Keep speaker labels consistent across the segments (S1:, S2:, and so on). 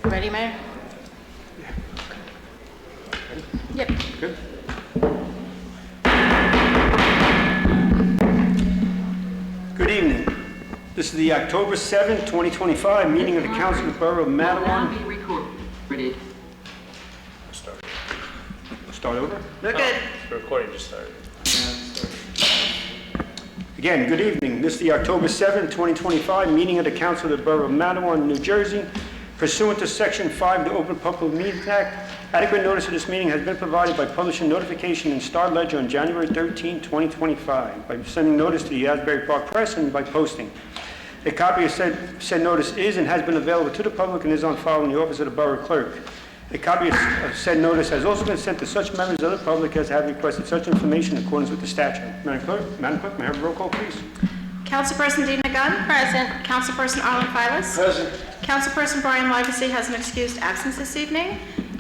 S1: Ready, Mayor? Yep.
S2: Good. Good evening. This is the October 7th, 2025 meeting of the Council of the Borough of Matawan.
S3: Be recorded.
S2: Start over.
S1: We're good.
S4: The recording just started.
S2: Again, good evening. This is the October 7th, 2025 meeting of the Council of the Borough of Matawan, New Jersey. Pursuant to Section 5 of the Open Public Meetings Act, adequate notice of this meeting has been provided by publishing notification in Star Ledger on January 13, 2025, by sending notice to the Asbury Park Press and by posting. A copy of said notice is and has been available to the public and is on file in the office of the Borough Clerk. A copy of said notice has also been sent to such members of the public as have requested such information in accordance with the statute. Madam Clerk, may I have a roll call, please?
S1: Councilperson Dina Gunn? Present. Councilperson Arlen Files?
S2: Present.
S1: Councilperson Brian Livesey has an excused absence this evening.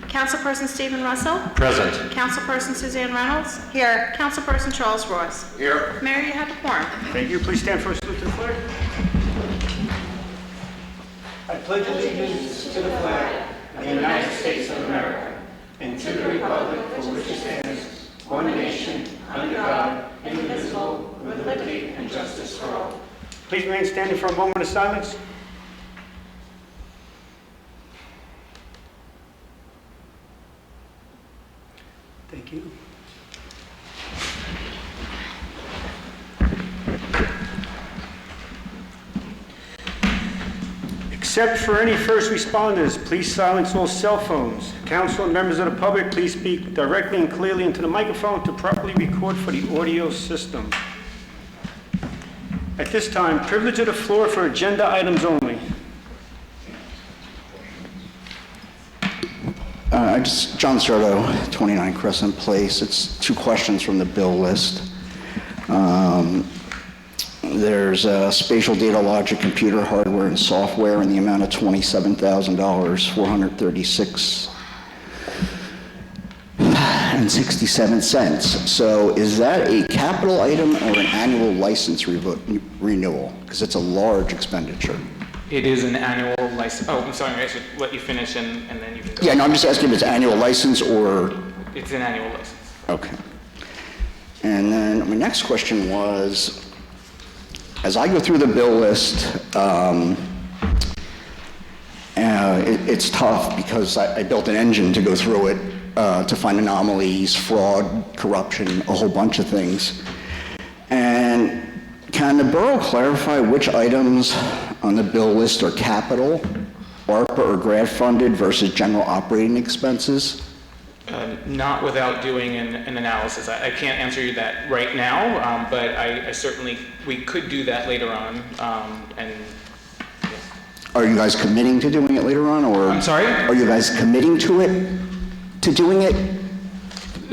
S1: Councilperson Stephen Russell?
S4: Present.
S1: Councilperson Suzanne Reynolds? Here. Councilperson Charles Ross?
S4: Here.
S1: Mayor, you have a quorum.
S2: Thank you. Please stand for a salute to the flag. I pledge allegiance to the flag of the United States of America and to the republic for which it stands, one nation, under God, indivisible, with liberty and justice for all. Please remain standing for a moment of silence. Thank you. Except for any first responders, please silence all cell phones. Council and members of the public, please speak directly and clearly into the microphone to properly record for the audio system. At this time, privilege of the floor for agenda items only.
S5: John Serto, 29 Crescent Place. It's two questions from the bill list. There's spatial data logic, computer hardware, and software in the amount of $27,436.67. So is that a capital item or an annual license renewal? Because it's a large expenditure.
S6: It is an annual license. Oh, I'm sorry, I should let you finish and then you can go.
S5: Yeah, no, I'm just asking if it's annual license or...
S6: It's an annual license.
S5: Okay. And then my next question was, as I go through the bill list, it's tough because I built an engine to go through it to find anomalies, fraud, corruption, a whole bunch of things. And can the borough clarify which items on the bill list are capital, ARPA or grant funded versus general operating expenses?
S6: Not without doing an analysis. I can't answer you that right now, but I certainly, we could do that later on. And yeah.
S5: Are you guys committing to doing it later on, or?
S6: I'm sorry?
S5: Are you guys committing to doing it?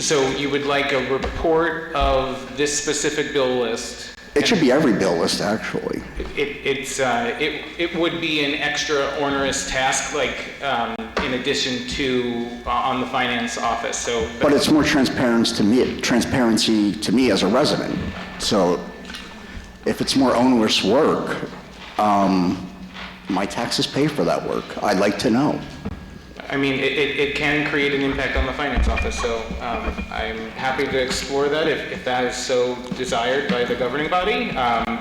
S6: So you would like a report of this specific bill list?
S5: It should be every bill list, actually.
S6: It would be an extra onerous task, like in addition to on the finance office.
S5: But it's more transparency to me as a resident. So if it's more onerous work, my taxes pay for that work. I'd like to know.
S6: I mean, it can create an impact on the finance office, so I'm happy to explore that if that is so desired by the governing body,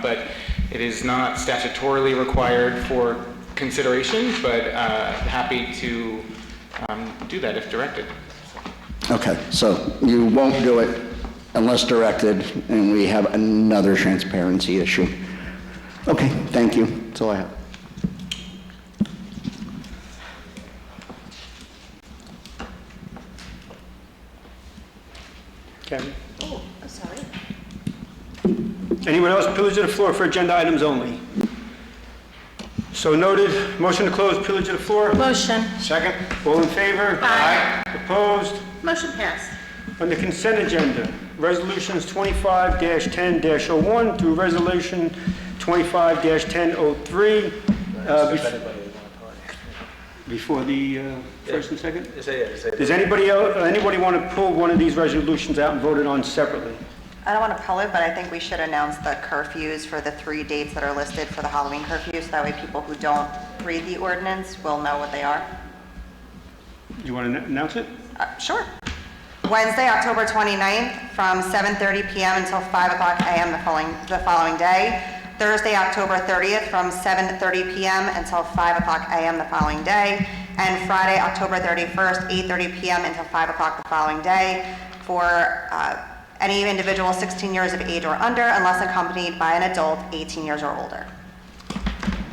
S6: but it is not statutorily required for consideration, but happy to do that if directed.
S5: Okay, so you won't do it unless directed, and we have another transparency issue. Okay, thank you. That's all I have.
S2: Kevin?
S1: Oh, sorry.
S2: Anyone else? Privilege of the floor for agenda items only. So noted. Motion to close privilege of the floor.
S1: Motion.
S2: Second. All in favor?
S1: Aye.
S2: Opposed?
S1: Motion passed.
S2: On the consent agenda, resolutions 25-10-01 through resolution 25-1003. Before the first and second? Does anybody want to pull one of these resolutions out and vote it on separately?
S7: I don't want to pull it, but I think we should announce the curfews for the 3 dates that are listed for the Halloween curfew, so that way people who don't read the ordinance will know what they are.
S2: You want to announce it?
S7: Sure. Wednesday, October 29th, from 7:30 p.m. until 5 o'clock a.m. the following day. Thursday, October 30th, from 7:30 p.m. until 5 o'clock a.m. the following day. And Friday, October 31st, 8:30 p.m. until 5 o'clock the following day for any individual 16 years of age or under, unless accompanied by an adult 18 years or older.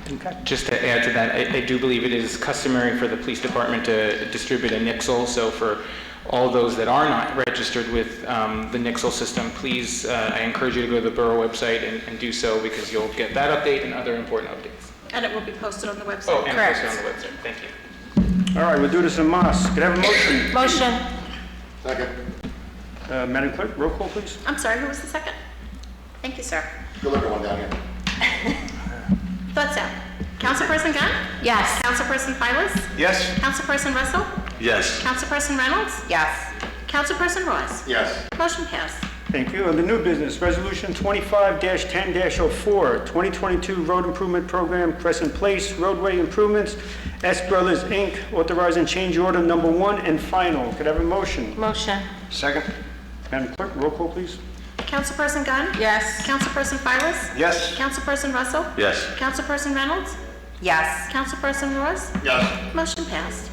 S2: Okay.
S6: Just to add to that, I do believe it is customary for the police department to distribute a nixle, so for all those that are not registered with the nixle system, please, I encourage you to go to the Borough website and do so, because you'll get that update and other important updates.
S1: And it will be posted on the website.
S6: Oh, and
S1: Correct.
S6: posted on the website. Thank you.
S2: All right, we'll do this en masse. Could I have a motion?
S1: Motion.
S3: Second.
S2: Madam Clerk, roll call, please.
S1: I'm sorry, who was the second? Thank you, sir.
S3: Good looking one down here.
S1: Thought so. Councilperson Gunn? Yes. Councilperson Filas?
S2: Yes.
S1: Councilperson Russell?
S3: Yes.
S1: Councilperson Reynolds?
S7: Yes.
S1: Councilperson Ross?
S3: Yes.
S1: Motion passed.
S2: Thank you. Under new business, Resolution 25-10-04, 2022 Road Improvement Program, Crescent Place Roadway Improvements, S Brothers, Inc., authorizing change order number 1 and final. Could I have a motion?
S1: Motion.
S3: Second.
S2: Madam Clerk, roll call, please.
S1: Councilperson Gunn?
S4: Yes.
S1: Councilperson Filas?
S3: Yes.
S1: Councilperson Russell?
S3: Yes.
S1: Councilperson Reynolds?
S7: Yes.
S1: Councilperson Ross?
S3: Yes.
S1: Motion passed.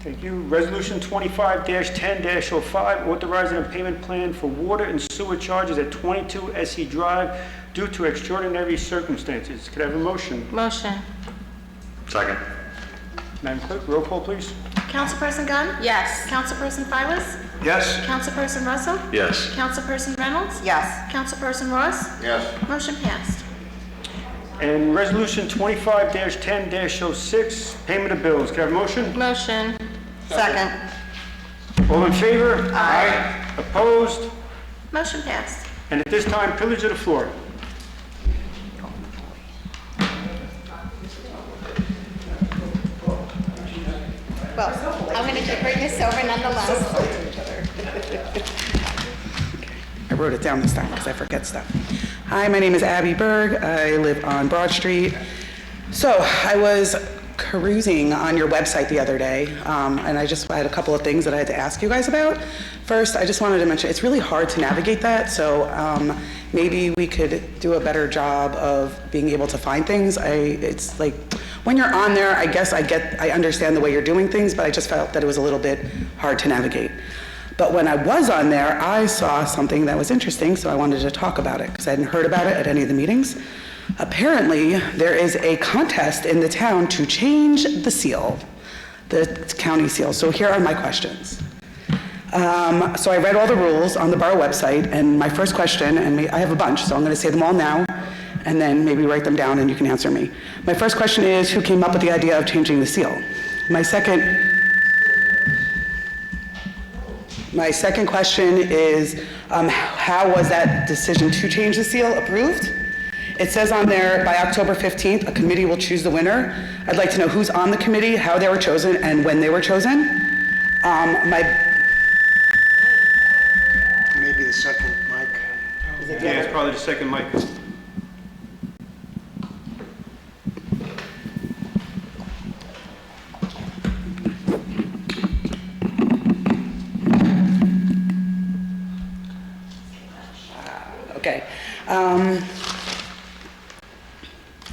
S2: Thank you. Resolution 25-10-05, authorizing a payment plan for water and sewer charges at 22 SE Drive due to extraordinary circumstances. Could I have a motion?
S1: Motion.
S3: Second.
S2: Madam Clerk, roll call, please.
S1: Councilperson Gunn?
S4: Yes.
S1: Councilperson Filas?
S3: Yes.
S1: Councilperson Russell?
S3: Yes.
S1: Councilperson Reynolds?
S7: Yes.
S1: Councilperson Ross?
S3: Yes.
S1: Motion passed.
S2: And Resolution 25-10-06, payment of bills. Could I have a motion?
S4: Motion.
S7: Second.
S2: All in favor? Aye. Opposed?
S1: Motion passed.
S2: And at this time, privilege of the floor.
S8: Well, I'm going to bring this over nonetheless.
S4: I wrote it down this time because I forget stuff. Hi, my name is Abby Berg. I live on Broad Street. So I was perusing on your website the other day, and I had a couple of things that I had to ask you guys about. First, I just wanted to mention it's really hard to navigate that, so maybe we could do a better job of being able to find things. It's like when you're on there, I guess I understand the way you're doing things, but I just felt that it was a little bit hard to navigate. But when I was on there, I saw something that was interesting, so I wanted to talk about it because I hadn't heard about it at any of the meetings. Apparently, there is a contest in the town to change the seal, the county seal. So here are my questions. So I read all the rules on the borough website, and my first question, and I have a bunch, so I'm going to say them all now, and then maybe write them down and you can answer me. My first question is, who came up with the idea of changing the seal? My second question is, how was that decision to change the seal approved? It says on there, by October 15th, a committee will choose the winner. I'd like to know who's on the committee, how they were chosen, and when they were chosen.
S3: Maybe the second mic.
S2: Yeah, it's probably the second mic.
S4: Okay.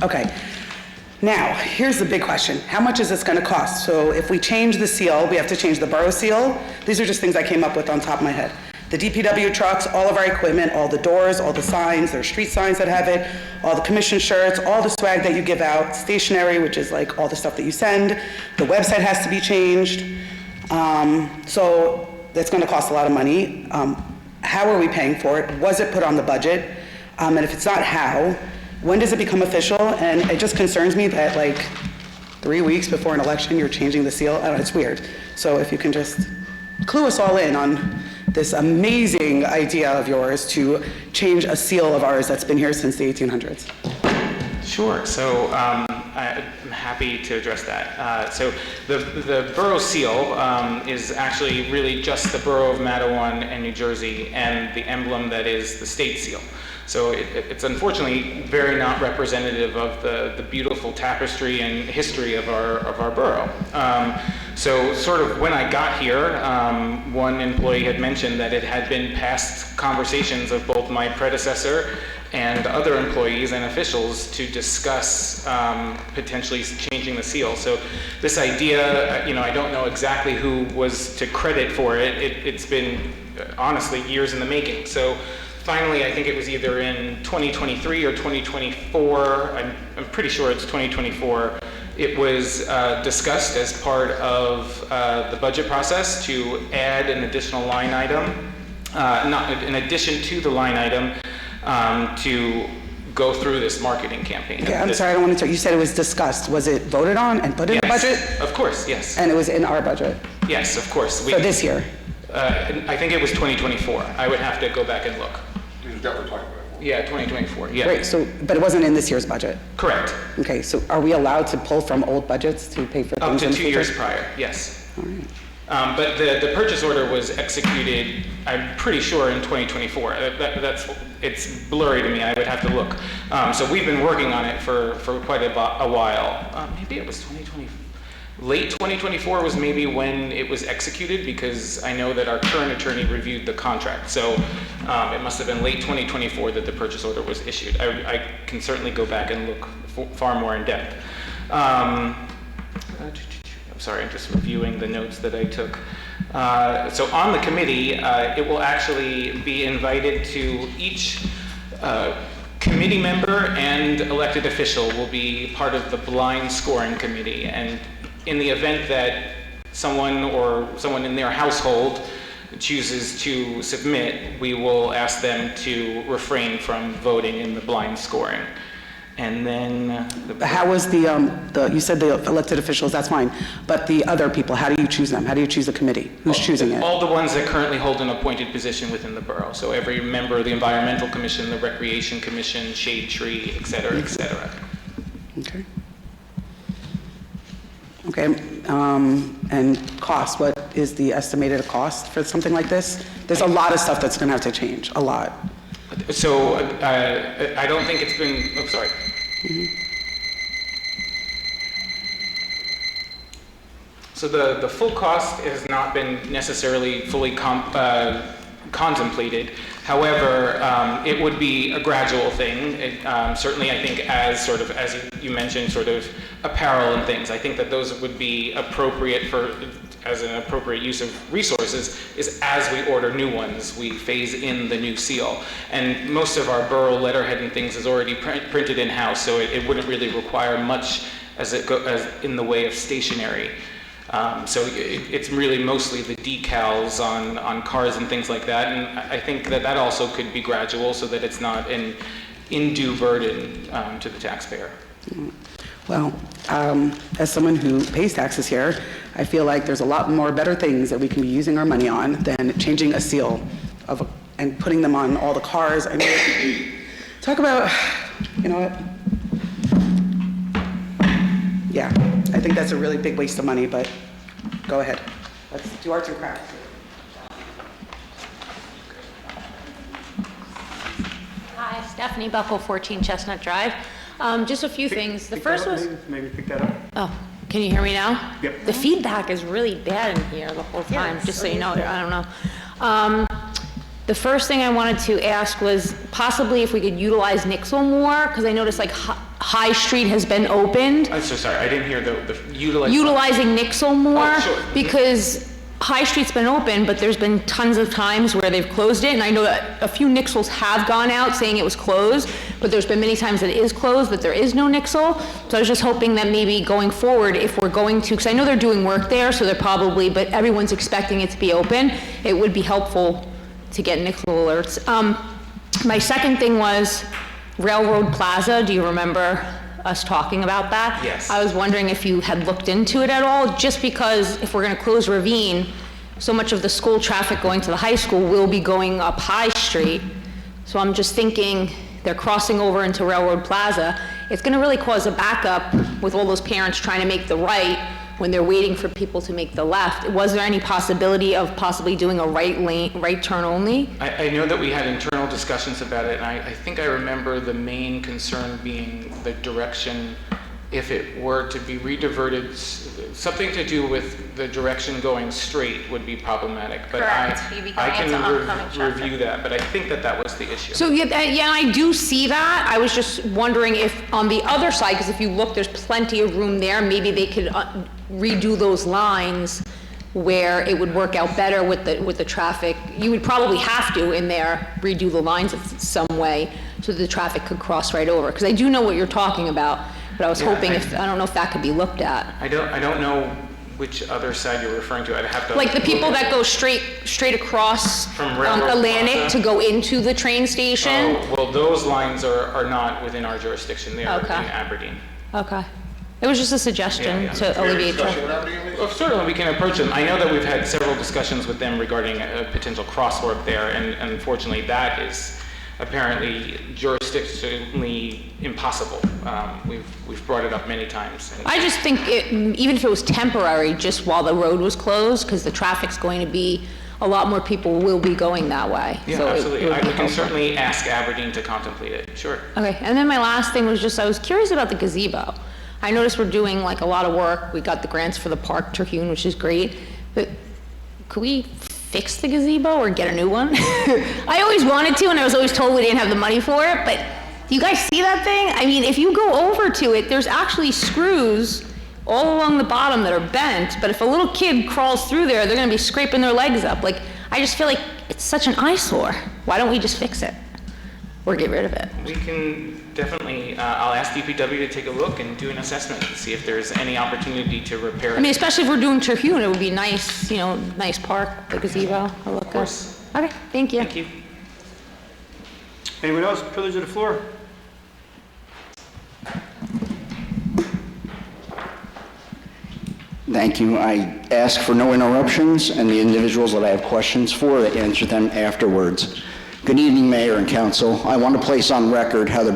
S4: Okay. Now, here's the big question. How much is this going to cost? So if we change the seal, we have to change the borough seal. These are just things I came up with on top of my head. The DPW trucks, all of our equipment, all the doors, all the signs, there are street signs that have it, all the commission shirts, all the swag that you give out, stationery, which is like all the stuff that you send. The website has to be changed. So that's going to cost a lot of money. How are we paying for it? Was it put on the budget? And if it's not, how? When does it become official? And it just concerns me that like 3 weeks before an election, you're changing the seal. I don't know, it's weird. So if you can just clue us all in on this amazing idea of yours to change a seal of ours that's been here since the 1800s.
S6: Sure. So I'm happy to address that. So the borough seal is actually really just the borough of Matawan and New Jersey and the emblem that is the state seal. So it's unfortunately very not representative of the beautiful tapestry and history of our borough. So sort of when I got here, one employee had mentioned that it had been past conversations of both my predecessor and other employees and officials to discuss potentially changing the seal. So this idea, I don't know exactly who was to credit for it. It's been honestly years in the making. So finally, I think it was either in 2023 or 2024, I'm pretty sure it's 2024, it was discussed as part of the budget process to add an additional line item, not in addition to the line item, to go through this marketing campaign.
S4: Okay, I'm sorry, I don't want to, you said it was discussed. Was it voted on and put in the budget?
S6: Of course, yes.
S4: And it was in our budget
S6: Yes, of course.
S4: for this year?
S6: I think it was 2024. I would have to go back and look.
S3: This is definitely talking about.
S6: Yeah, 2024, yeah.
S4: Right, so, but it wasn't in this year's budget?
S6: Correct.
S4: Okay, so are we allowed to pull from old budgets to pay for
S6: Up
S4: things
S6: to
S4: in the
S6: 2
S4: future?
S6: years prior, yes.
S4: All right.
S6: But the purchase order was executed, I'm pretty sure, in 2024. It's blurry to me, I would have to look. So we've been working on it for quite a while. Maybe it was 2020, late 2024 was maybe when it was executed, because I know that our current attorney reviewed the contract. So it must have been late 2024 that the purchase order was issued. I can certainly go back and look far more in depth. I'm sorry, I'm just reviewing the notes that I took. So on the committee, it will actually be invited to each committee member and elected official will be part of the blind scoring committee. And in the event that someone in their household chooses to submit, we will ask them to refrain from voting in the blind scoring. And then
S4: How was you said the elected officials, that's fine, but the other people, how do you choose them? How do you choose the committee? Who's choosing it?
S6: all the ones that currently hold an appointed position within the borough. So every member of the Environmental Commission, the Recreation Commission, Shade Tree, et cetera, et cetera.
S4: Okay. Okay, and cost, what is the estimated cost for something like this? There's a lot of stuff that's gonna have to change, a lot.
S6: So I don't think it's been, oh, sorry. So the full cost has not been necessarily fully contemplated. However, it would be a gradual thing. Certainly, I think as you mentioned, sort of apparel and things, I think that those would be appropriate as an appropriate use of resources is as we order new ones, we phase in the new seal. And most of our borough letterhead and things is already printed in-house, so it wouldn't really require much as in the way of stationery. So it's really mostly the decals on cars and things like that, and I think that also could be gradual so that it's not an undue burden to the taxpayer.
S4: Well, as someone who pays taxes here, I feel like there's a lot more better things that we can be using our money on than changing a seal and putting them on all the cars. I mean, talk about, you know what? Yeah, I think that's a really big waste of money, but go ahead. Let's do arts and crafts.
S9: Hi, Stephanie Buckle, 14 Chestnut Drive. Just a few things. The first was...
S2: Maybe pick that up.
S9: Oh, can you hear me now?
S2: Yep.
S9: The feedback is really bad in here the whole time, just so you know. I don't know. The first thing I wanted to ask was possibly if we could utilize Nixle more, because I noticed like High Street has been opened.
S6: I'm so sorry, I didn't hear the
S9: Utilizing Nixle more,
S6: Oh, sure.
S9: because High Street's been open, but there's been tons of times where they've closed it, and I know that a few Nixles have gone out saying it was closed, but there's been many times that it is closed, that there is no Nixle. So I was just hoping that maybe going forward, if we're going to, because I know they're doing work there, so they're probably, but everyone's expecting it to be open, it would be helpful to get Nixle alerts. My second thing was Railroad Plaza. Do you remember us talking about that?
S6: Yes.
S9: I was wondering if you had looked into it at all, just because if we're going to close Ravine, so much of the school traffic going to the high school will be going up High Street. So I'm just thinking they're crossing over into Railroad Plaza. It's going to really cause a backup with all those parents trying to make the right when they're waiting for people to make the left. Was there any possibility of possibly doing a right turn only?
S6: I know that we had internal discussions about it, and I think I remember the main concern being the direction, if it were to be rediverted, something to do with the direction going straight would be problematic. But
S1: Correct. You'd be going
S6: I
S1: into oncoming
S6: can
S1: traffic.
S6: review that, but I think that was the issue.
S9: So yeah, I do see that. I was just wondering if on the other side, because if you look, there's plenty of room there, maybe they could redo those lines where it would work out better with the traffic. You would probably have to in there redo the lines in some way so the traffic could cross right over. Because I do know what you're talking about, but I was hoping I don't know if that could be looked at.
S6: I don't know which other side you're referring to. I'd have to
S9: Like the people
S6: look at-
S9: that go straight across
S6: From Railroad
S9: Atlantic
S6: Plaza?
S9: to go into the train station?
S6: Oh, well, those lines are not within our jurisdiction. They are
S9: Okay.
S6: in Aberdeen.
S9: Okay. It was just a suggestion
S6: Yeah.
S9: to alleviate
S3: Discussion
S9: traffic.
S3: with Aberdeen,
S6: Well, certainly we can approach them. I know that we've had several discussions with them regarding a potential crosswalk there, and unfortunately that is apparently jurisdictionally impossible. We've brought it up many times. And
S9: I just think even if it was temporary, just while the road was closed, because the traffic's going to be, a lot more people will be going that way.
S6: yeah,
S9: So it
S6: absolutely.
S9: would
S6: I
S9: be
S6: can
S9: helpful.
S6: certainly ask Aberdeen to contemplate it. Sure.
S9: Okay, and then my last thing was just, I was curious about the gazebo. I noticed we're doing like a lot of work. We got the grants for the park, Terhune, which is great, but could we fix the gazebo or get a new one? I always wanted to, and I was always told we didn't have the money for it, but do you guys see that thing? I mean, if you go over to it, there's actually screws all along the bottom that are bent, but if a little kid crawls through there, they're gonna be scraping their legs up. Like, I just feel like it's such an eyesore. Why don't we just fix it? Or get rid of it?
S6: We can definitely, I'll ask DPW to take a look and do an assessment to see if there's any opportunity to repair it.
S9: I mean, especially if we're doing Terhune, it would be nice, nice park, the gazebo, it'll look good.
S6: course.
S9: Okay, thank you.
S6: Thank you.
S2: Anyone else? Privilege of the floor?
S5: Thank you. I ask for no interruptions, and the individuals that I have questions for, I answer them afterwards. Good evening, Mayor and Council. I want to place on record how the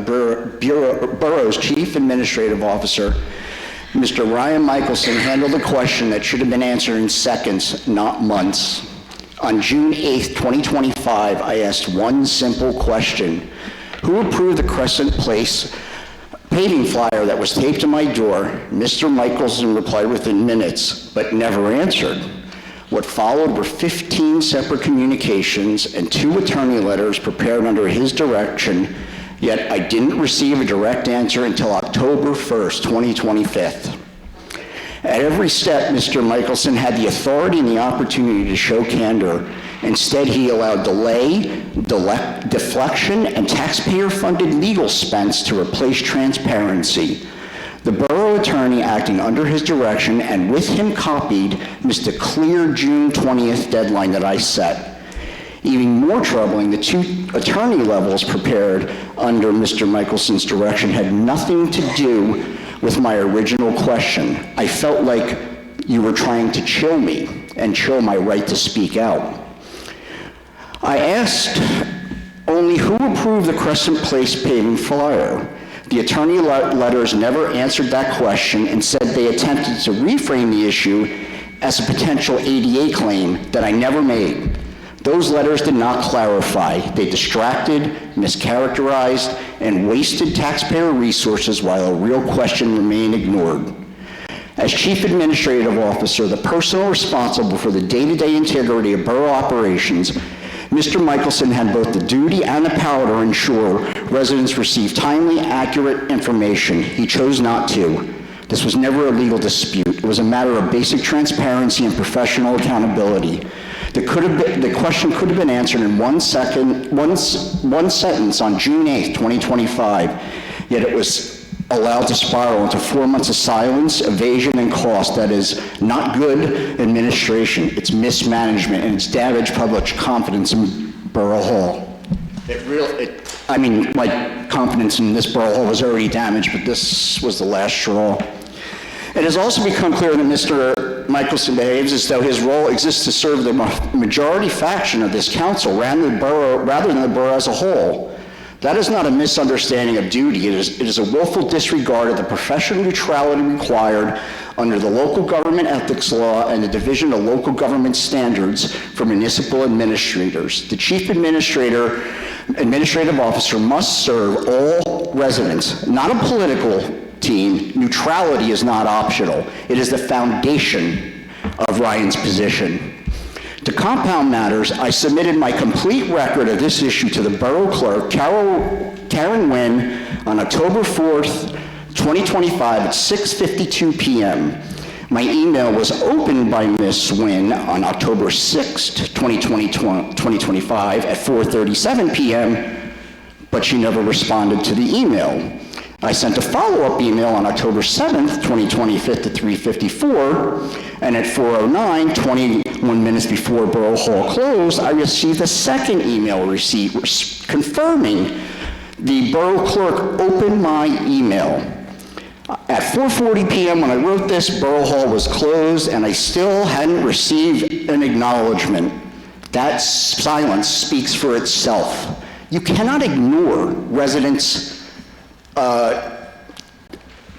S5: Borough's Chief Administrative Officer, Mr. Ryan Michelson, handled a question that should have been answered in seconds, not months. On June 8th, 2025, I asked one simple question. Who approved the Crescent Place paving flyer that was taped to my door? Mr. Michelson replied within minutes, but never answered. What followed were 15 separate communications and 2 attorney letters prepared under his direction, yet I didn't receive a direct answer until October 1st, 2025. At every step, Mr. Michelson had the authority and the opportunity to show candor. Instead, he allowed delay, deflection, and taxpayer-funded legal spends to replace transparency. The borough attorney, acting under his direction and with him copied, missed a clear June 20th deadline that I set. Even more troubling, the 2 attorney levels prepared under Mr. Michelson's direction had nothing to do with my original question. I felt like you were trying to chill me and chill my right to speak out. I asked only who approved the Crescent Place paving flyer. The attorney letters never answered that question and said they attempted to reframe the issue as a potential ADA claim that I never made. Those letters did not clarify. They distracted, mischaracterized, and wasted taxpayer resources while a real question remained ignored. As Chief Administrative Officer, the person responsible for the day-to-day integrity of borough operations, Mr. Michelson had both the duty and the power to ensure residents receive timely, accurate information. He chose not to. This was never a legal dispute. It was a matter of basic transparency and professional accountability. The question could have been answered in one sentence on June 8th, 2025, yet it was allowed to spiral into 4 months of silence, evasion, and cost. That is not good administration. It's mismanagement, and it's damaged public confidence in Borough Hall. My confidence in this Borough Hall was already damaged, but this was the last straw. It has also become clear that Mr. Michelson behaves as though his role exists to serve the majority faction of this council rather than the borough as a whole. That is not a misunderstanding of duty. It is a willful disregard of the professional neutrality required under the local government ethics law and the Division of Local Government Standards for municipal administrators. The chief administrative officer must serve all residents, not a political team. Neutrality is not optional. It is the foundation of Ryan's position. To compound matters, I submitted my complete record of this issue to the Borough Clerk, Karen Nguyen, on October 4th, 2025 at 6:52 p.m. My email was opened by Ms. Nguyen on October 6th, 2025 at 4:37 p.m., but she never responded to the email. I sent a follow-up email on October 7th, 2025 at 3:54, and at 4:09, 21 minutes before Borough Hall closed, I received a second email receipt confirming the Borough Clerk opened my email. At 4:40 p.m. when I wrote this, Borough Hall was closed, and I still hadn't received an acknowledgement. That silence speaks for itself. You cannot ignore residents'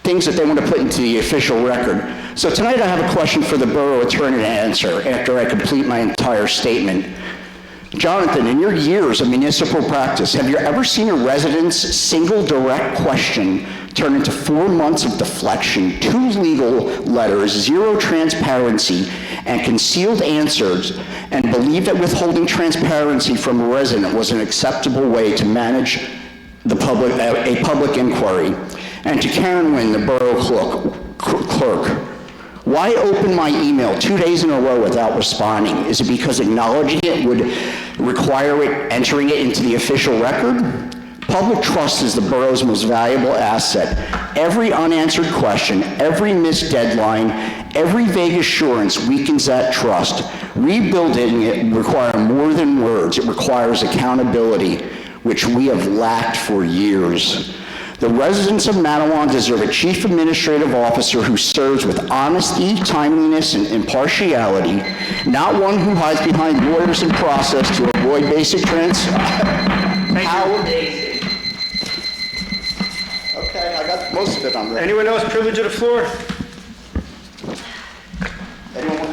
S5: things that they want to put into the official record. So tonight I have a question for the borough attorney to answer after I complete my entire statement. Jonathan, in your years of municipal practice, have you ever seen a resident's single direct question turn into 4 months of deflection, 2 legal letters, 0 transparency, and concealed answers, and believe that withholding transparency from a resident was an acceptable way to manage a public inquiry? And to Karen Nguyen, the borough clerk, why open my email 2 days in a row without responding? Is it because acknowledging it would require entering it into the official record? Public trust is the borough's most valuable asset. Every unanswered question, every missed deadline, every vague assurance weakens that trust. Rebuilding it requires more than words. It requires accountability, which we have lacked for years. The residents of Matawan deserve a chief administrative officer who serves with honesty, timeliness, and impartiality, not one who hides behind lawyers and process to avoid basic Okay, I got most of it on there.
S2: Anyone else privilege of the floor?
S5: Anyone want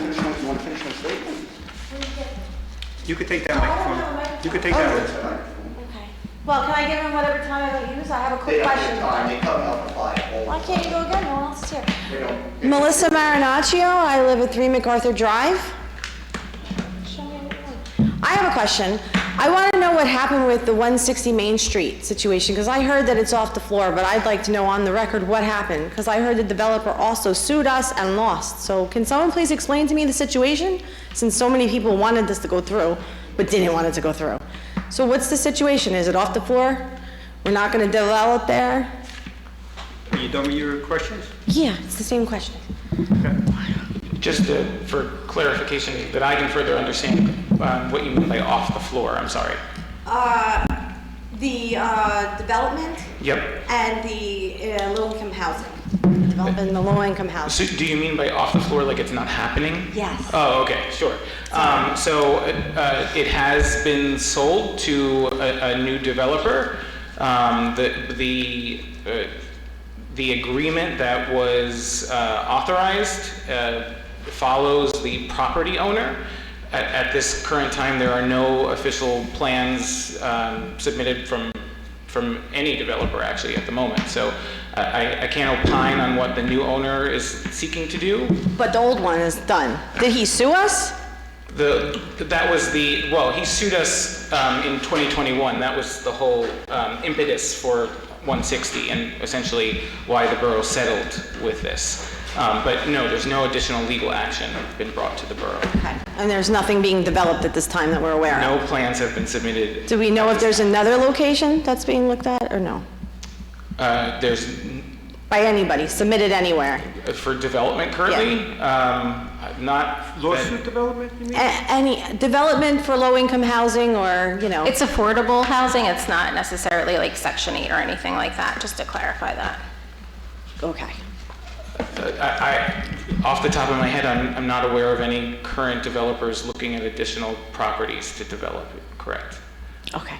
S5: to finish my statement?
S2: You could take that microphone. You could take that.
S1: Okay. Well, can I give him whatever time I don't use? I have a quick question.
S5: They come out and buy
S1: Why can't you go again? No one else is here.
S5: They don't.
S1: Melissa Marinaccio, I live at 3 MacArthur Drive. I have a question. I want to know what happened with the 160 Main Street situation, because I heard that it's off the floor, but I'd like to know on the record what happened, because I heard the developer also sued us and lost. So can someone please explain to me the situation, since so many people wanted this to go through, but didn't want it to go through? So what's the situation? Is it off the floor? We're not going to develop there?
S2: Are you done with your questions?
S1: Yeah, it's the same question.
S6: Just for clarification, that I can further understand what you mean by off the floor, I'm sorry.
S1: The development?
S6: Yep.
S1: And the low-income housing. Development and the low-income housing.
S6: So do you mean by off the floor like it's not happening?
S1: Yes.
S6: Oh, okay, sure. It has been sold to a new developer. The agreement that was authorized follows the property owner. At this current time, there are no official plans submitted from any developer actually at the moment. So I can't opine on what the new owner is seeking to do.
S1: But the old one is done. Did he sue us?
S6: He sued us in 2021. That was the whole impetus for 160 and essentially why the borough settled with this. But no, there's no additional legal action been brought to the borough.
S1: Okay. And there's nothing being developed at this time that we're aware of?
S6: No plans have been submitted.
S1: Do we know if there's another location that's being looked at or no?
S6: There's
S1: By anybody, submitted anywhere?
S6: for development currently, not
S2: Lawsuit development, you mean?
S1: Any development for low-income housing or, you know?
S8: It's affordable housing, it's not necessarily like Section 8 or anything like that, just to clarify that.
S1: Okay.
S6: Off the top of my head, I'm not aware of any current developers looking at additional properties to develop. Correct.
S1: Okay.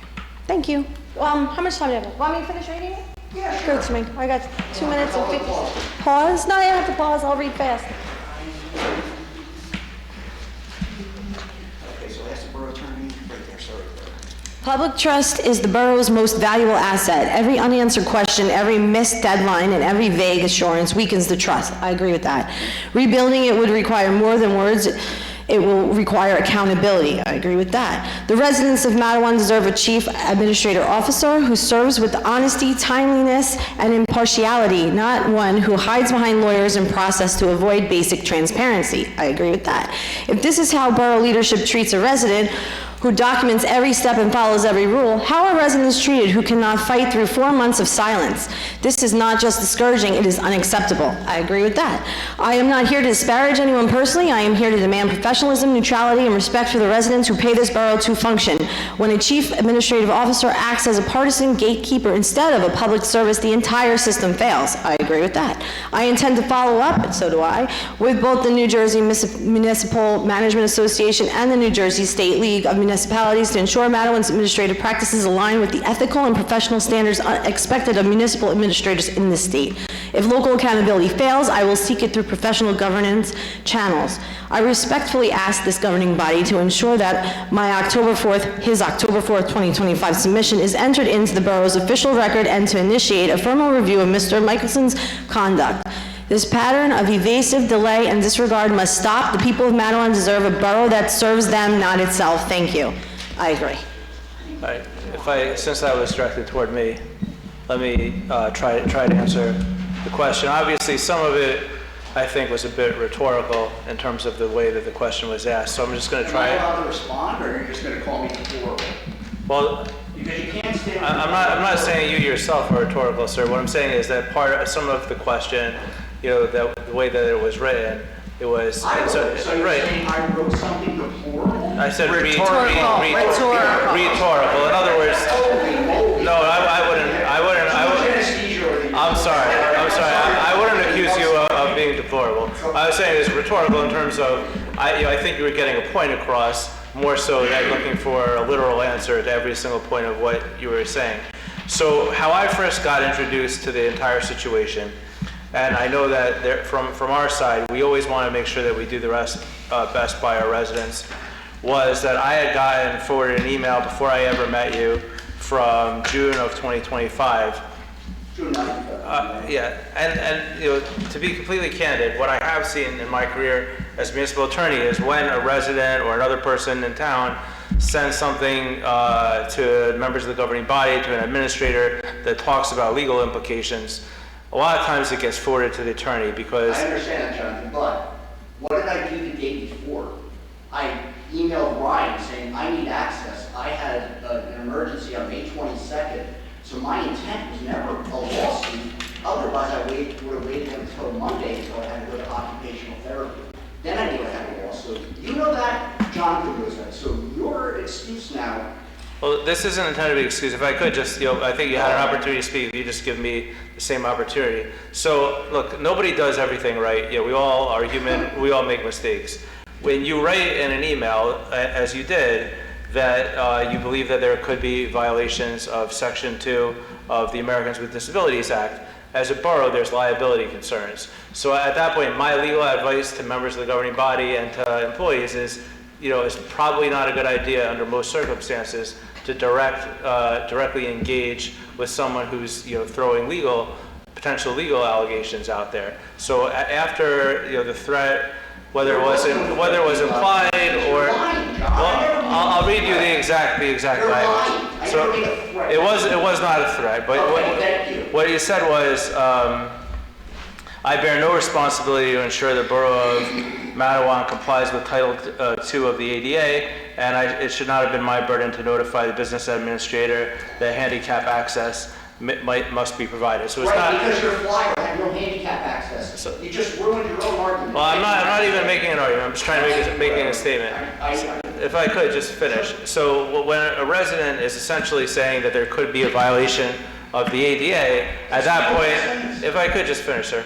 S1: Thank you. How much time do you have? Want me to finish reading it? Yeah, sure. Good to me. I got 2 minutes and 50. Pause? No, you don't have to pause. I'll read fast.
S5: Okay, so that's the borough attorney, right there, sorry.
S1: Public trust is the borough's most valuable asset. Every unanswered question, every missed deadline, and every vague assurance weakens the trust. I agree with that. Rebuilding it would require more than words. It will require accountability. I agree with that. The residents of Matawan deserve a chief administrative officer who serves with honesty, timeliness, and impartiality, not one who hides behind lawyers and process to avoid basic transparency. I agree with that. If this is how borough leadership treats a resident who documents every step and follows every rule, how are residents treated who cannot fight through 4 months of silence? This is not just discouraging, it is unacceptable. I agree with that. I am not here to disparage anyone personally. I am here to demand professionalism, neutrality, and respect for the residents who pay this borough to function. When a chief administrative officer acts as a partisan gatekeeper instead of a public service, the entire system fails. I agree with that. I intend to follow up, and so do I, with both the New Jersey Municipal Management Association and the New Jersey State League of Municipalities to ensure Matawan's administrative practices align with the ethical and professional standards expected of municipal administrators in this state. If local accountability fails, I will seek it through professional governance channels. I respectfully ask this governing body to ensure that his October 4th, 2025 submission is entered into the borough's official record and to initiate a formal review of Mr. Michelson's conduct. This pattern of evasive delay and disregard must stop. The people of Matawan deserve a borough that serves them, not itself. Thank you. I agree.
S10: All right. Since that was directed toward me, let me try to answer the question. Obviously, some of it I think was a bit rhetorical in terms of the way that the question was asked. So I'm just going to try.
S5: Am I allowed to respond, or are you just going to call me horrible?
S10: Well,
S5: Because you can't stand.
S10: I'm not saying you yourself are rhetorical, sir. What I'm saying is that some of the question, the way that it was written, it was.
S5: So you're saying I wrote something deplorable?
S10: I said
S8: Rhetorical.
S10: rhetorical. In other words, no, I wouldn't. I'm sorry. I wouldn't accuse you of being deplorable. I was saying it's rhetorical in terms of, I think you were getting a point across more so than looking for a literal answer to every single point of what you were saying. So how I first got introduced to the entire situation, and I know that from our side, we always want to make sure that we do the best by our residents, was that I had gotten forwarded an email before I ever met you from June of 2025. Yeah, and to be completely candid, what I have seen in my career as municipal attorney is when a resident or another person in town sends something to members of the governing body, to an administrator that talks about legal implications, a lot of times it gets forwarded to the attorney because...
S5: I understand that, Jonathan, but what did I do the day before? I emailed Ryan saying I need access. I had an emergency on May 22nd. So my intent was never a lawsuit. Otherwise, I would have waited until Monday until I had to go to occupational therapy. Then I knew I had a lawsuit. You know that, Jonathan knows that. So your excuse now.
S10: Well, this isn't intended to be an excuse. If I could just, I think you had an opportunity to speak. You just give me the same opportunity. So, look, nobody does everything right. We all are human. We all make mistakes. When you write in an email, as you did, that you believe that there could be violations of Section 2 of the Americans with Disabilities Act, as a borough, there's liability concerns. So at that point, my legal advice to members of the governing body and to employees is, it's probably not a good idea under most circumstances to directly engage with someone who's, throwing potential legal allegations out there. So after, the threat, whether it was implied or, well, I'll read you the exact language. So it was not a threat, but what you said was, I bear no responsibility to ensure the Borough of Matawan complies with Title II of the ADA, and it should not have been my burden to notify the business administrator that handicap access must be provided. So it's
S5: right,
S10: not
S5: because your flyer had no handicap access. So you just ruined your own argument.
S10: Well, I'm not even making an argument. I'm just trying to making a statement. If I could just finish. So when a resident is essentially saying that there could be a violation of the ADA, at that point, if I could just finish, sir.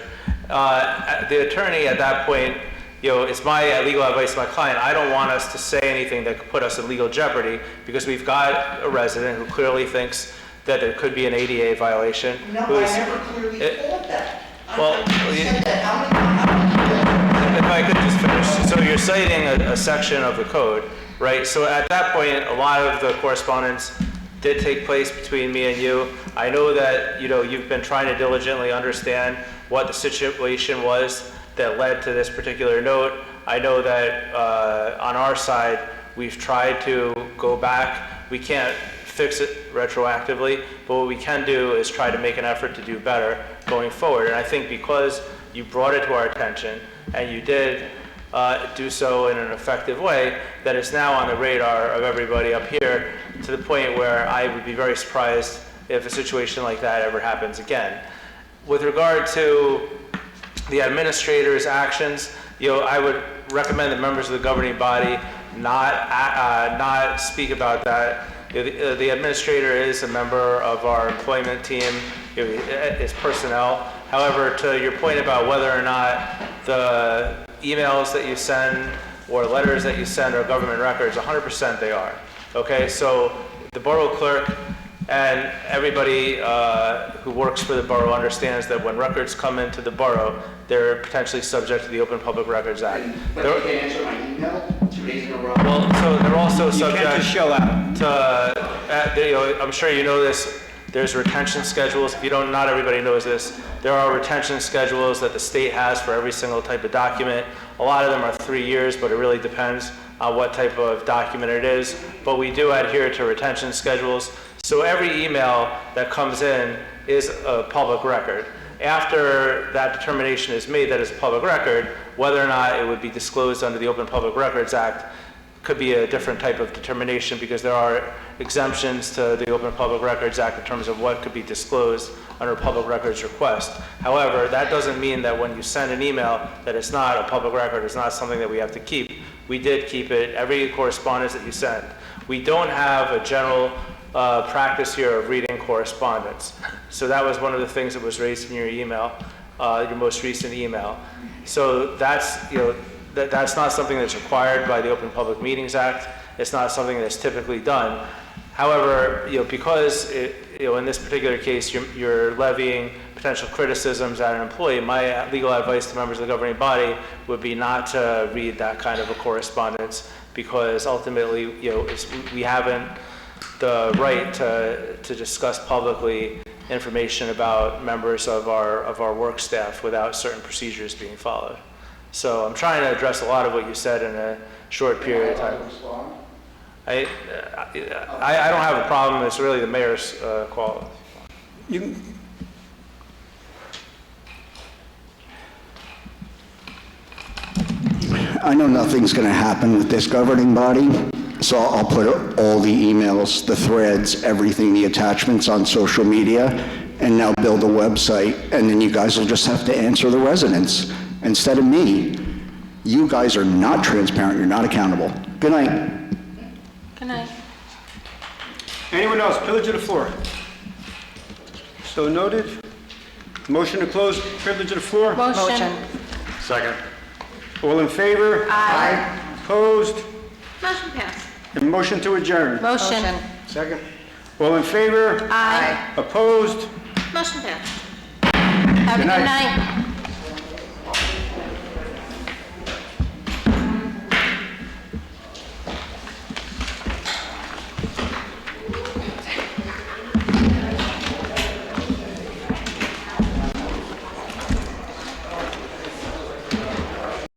S10: The attorney at that point, it's my legal advice to my client. I don't want us to say anything that could put us in legal jeopardy because we've got a resident who clearly thinks that there could be an ADA violation.
S4: No, I never clearly told that.
S10: Well, if I could just finish. So you're citing a section of the code, right? So at that point, a lot of the correspondence did take place between me and you. I know that, you've been trying to diligently understand what the situation was that led to this particular note. I know that on our side, we've tried to go back. We can't fix it retroactively, but what we can do is try to make an effort to do better going forward. And I think because you brought it to our attention and you did do so in an effective way, that it's now on the radar of everybody up here to the point where I would be very surprised if a situation like that ever happens again. With regard to the administrator's actions, I would recommend that members of the governing body not speak about that. The administrator is a member of our employment team, is personnel. However, to your point about whether or not the emails that you send or letters that you send are government records, 100% they are. Okay, so the borough clerk and everybody who works for the borough understands that when records come into the borough, they're potentially subject to the Open Public Records Act.
S5: But you can't answer my email 2 days in a row.
S10: Well, so they're also subject
S2: just shell out.
S10: to, I'm sure you know this, there's retention schedules. If you don't, not everybody knows this. There are retention schedules that the state has for every single type of document. A lot of them are 3 years, but it really depends on what type of document it is. But we do adhere to retention schedules. So every email that comes in is a public record. After that determination is made that it's a public record, whether or not it would be disclosed under the Open Public Records Act could be a different type of determination, because there are exemptions to the Open Public Records Act in terms of what could be disclosed under a public records request. However, that doesn't mean that when you send an email that it's not a public record, it's not something that we have to keep. We did keep it, every correspondence that you send. We don't have a general practice here of reading correspondence. So that was one of the things that was raised in your email, your most recent email. So that's, that's not something that's required by the Open Public Meetings Act. It's not something that's typically done. However, because in this particular case, you're levying potential criticisms at an employee, my legal advice to members of the governing body would be not to read that kind of a correspondence, because ultimately, we haven't the right to discuss publicly information about members of our work staff without certain procedures being followed. So I'm trying to address a lot of what you said in a short period of time. I don't have a problem. It's really the mayor's call.
S5: I know nothing's going to happen with this governing body, so I'll put all the emails, the threads, everything, the attachments on social media, and now build a website, and then you guys will just have to answer the residents instead of me. You guys are not transparent. You're not accountable. Good night.
S8: Good night.
S2: Anyone else? Privilege of the floor. So noted. Motion to close privilege of the floor.
S8: Motion.
S3: Second.
S2: All in favor?
S8: Aye.
S2: Opposed?
S8: Motion passed.
S2: And motion to adjourn.
S8: Motion.
S2: Second. All in favor?
S8: Aye.
S2: Opposed?
S8: Motion passed. Have a good night.